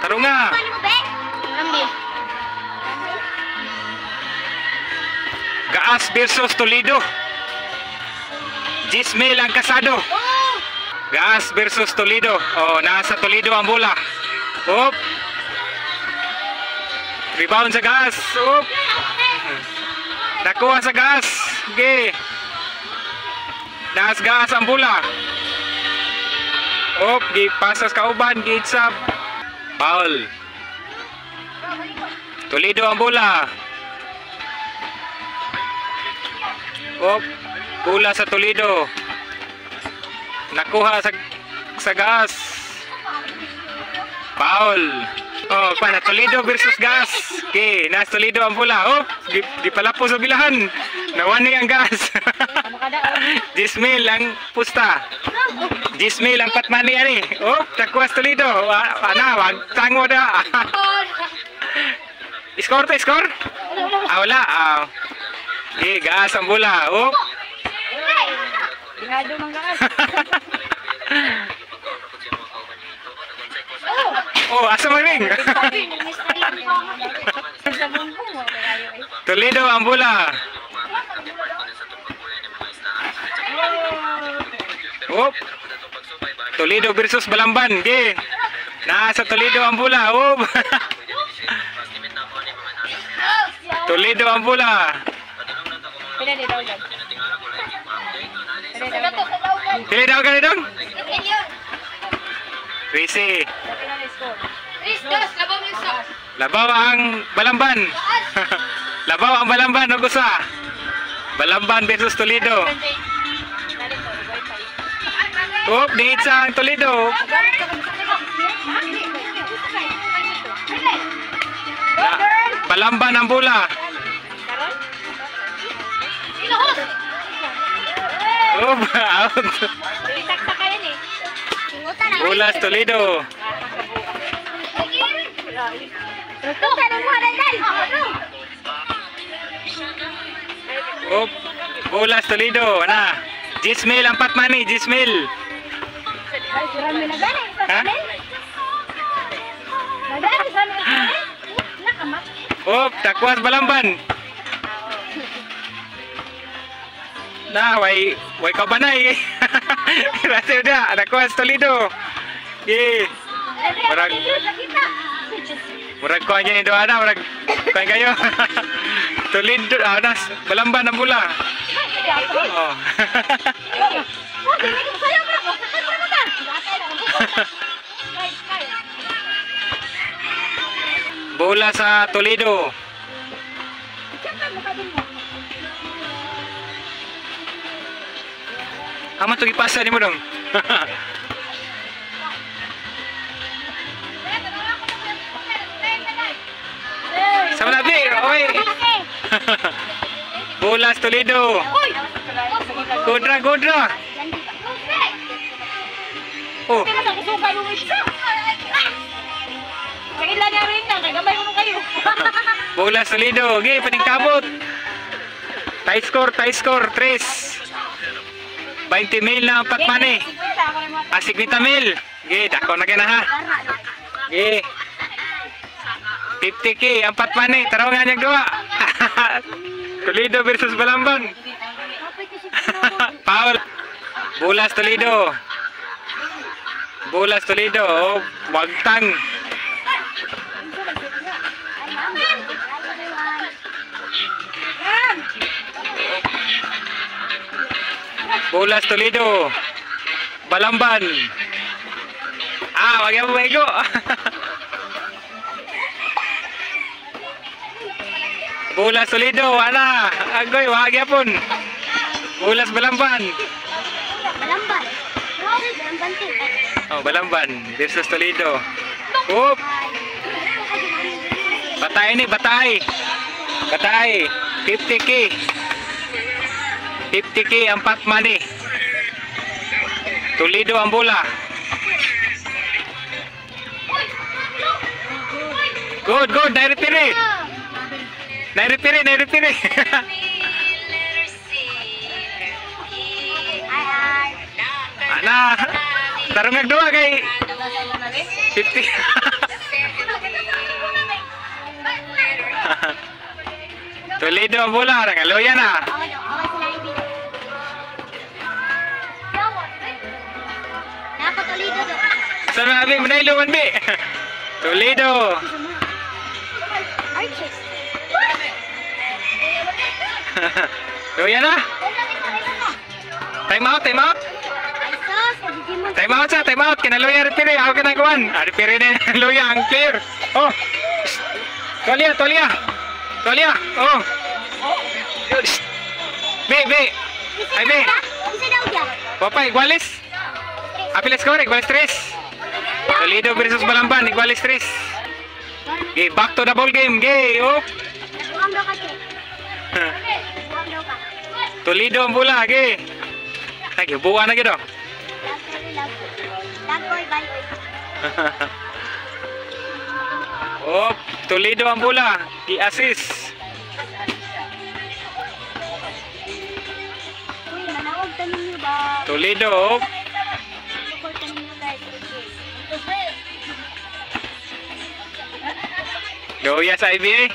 Tarunga. Gaas versus Toledo. Jismel ang kasado. Gaas versus Toledo. Oh, nasa Toledo ang bola. Op. Rebound sa Gaas. Op. Nakuha sa Gaas. Okay. Nasa Gaas ang bola. Op, gipasas ka uban, giitsap. Foul. Toledo ang bola. Op, bola sa Toledo. Nakuha sa Gaas. Foul. Oh, pana Toledo versus Gaas. Okay, nasa Toledo ang bola. Oh, di palapo sa bilahan. Nawani ang Gaas. Jismel ang pusta. Jismel ang patmani ani. Oh, nakuha sa Toledo. Ana, wag tango da. Score to, score? Ah, wala. Okay, Gaas ang bola. Oh. Bingado mang Gaas. Oh, asa man ring? Toledo ang bola. Oh. Toledo versus Balamban. Okay. Nasa Toledo ang bola. Oh. Toledo ang bola. Pili daw ka dong. Risi. Labaw ang Balamban. Labaw ang Balamban og usa. Balamban versus Toledo. Op, dihit sa ang Toledo. Balamban ang bola. Oh, out. Bola sa Toledo. Oh, bola sa Toledo. Ana. Jismel ang patmani, Jismel. Ha? Oh, takwas Balamban. Nah, way ka banay. Kasi udah, takwas Toledo. Ye. Murag ko aja itu ada, murag ko kayo. Toledo, nas Balamban ang bola. Oh. Bola sa Toledo. Aman tuh ipasa ni mo dong. Sama nabi, oy. Bola sa Toledo. Godra. Oh. Bola sa Toledo. Okay, pating kabot. Tie score, 3. 20 mil na ang patmani. 50 mil. Okay, dako na kaya ha. Okay. 50K ang patmani. Taraw nga niyang gawa. Toledo versus Balamban. Foul. Bola sa Toledo. Bola sa Toledo. Oh, wagtang. Bola sa Toledo. Balamban. Wag mo maigo. Bola sa Toledo, ana. Agoy, wag yapon. Bola sa Balamban. Oh, Balamban versus Toledo. Oop. Batay ni, batay. 50K. 50K ang patmani. Toledo ang bola. Good. Nairipiri. Ana, tarungag dua kay 50. Toledo ang bola. Nakaluya na. Toledo do. Saan na abi? Manaylo man, bi. Toledo. Arches. Luya na. Time out, time out. Time out sa, time out. Kinaluya, repire. Ako ka nagawan. Repire na yung luya, ang clear. Oh. Tualya, tualya. Tualya. Oh. Be, be. Ay, be. Papay, iguales. Apiles score, iguales 3. Toledo versus Balamban, iguales 3. Okay, back to the ball game. Okay, oh. Toledo ang bola, okay. Nagibuan na gito. Oh, Toledo ang bola. I-assist. Toledo, oh. Loya sa IBA.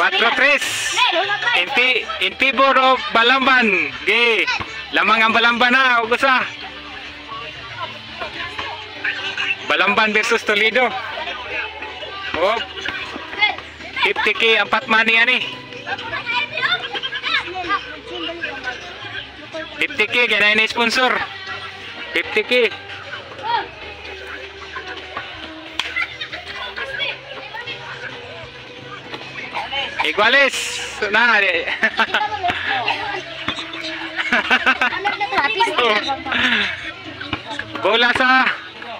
4-3. In favor of Balamban. Okay. Lamang ang Balamban na. Ugusa. Balamban versus Toledo. Oh. 50k ang patmani yan eh. 50k kaya na sponsor. 50k. Iguales. Nah. Bola sa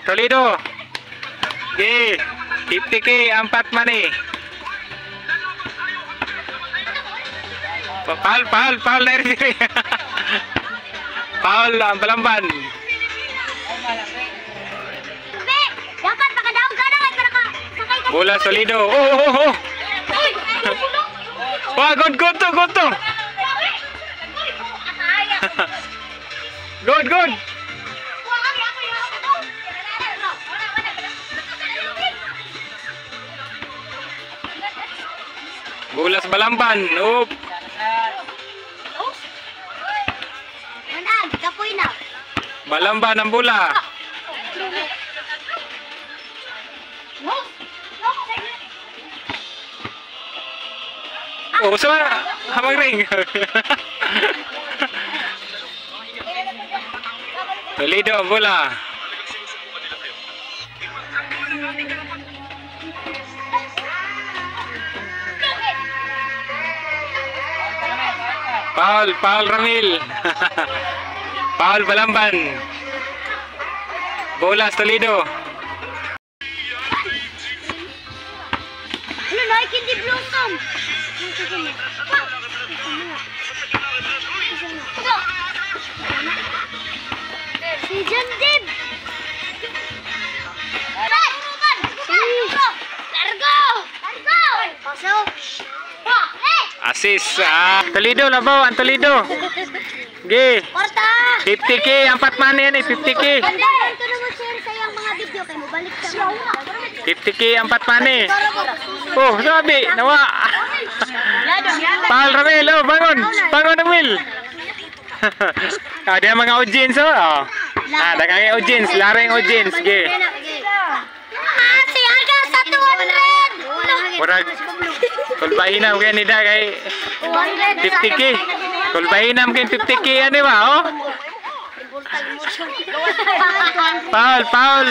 Toledo. Okay. 50k ang patmani. Paul na rin. Paul ang Balamban. Bola Toledo. Oh. Wah, good to. Good. Bola sa Balamban. Oh. Balamban ang bola. Oh, sama habang ring. Toledo ang bola. Paul Ramil. Paul Balamban. Bola Toledo. Ano na hindi blossom. Si John Dib. Largo. Pasok. Assist. Toledo labaw ang Toledo. Okay. 50k ang patmani yan eh. 50k. Ito naman share sa iyang mga video kay mo balik sa 50k ang patmani. Oh, sabi, nawa. Paul Ramil, oh, bangon ang Will. Dia mga audience, oh. Dagang audience, laring audience, ge. Si Aga sa 200. Murag, kulbahinam kayo nida kay 50k. Kulbahinam kayo 50k, ano ba, oh? Paul.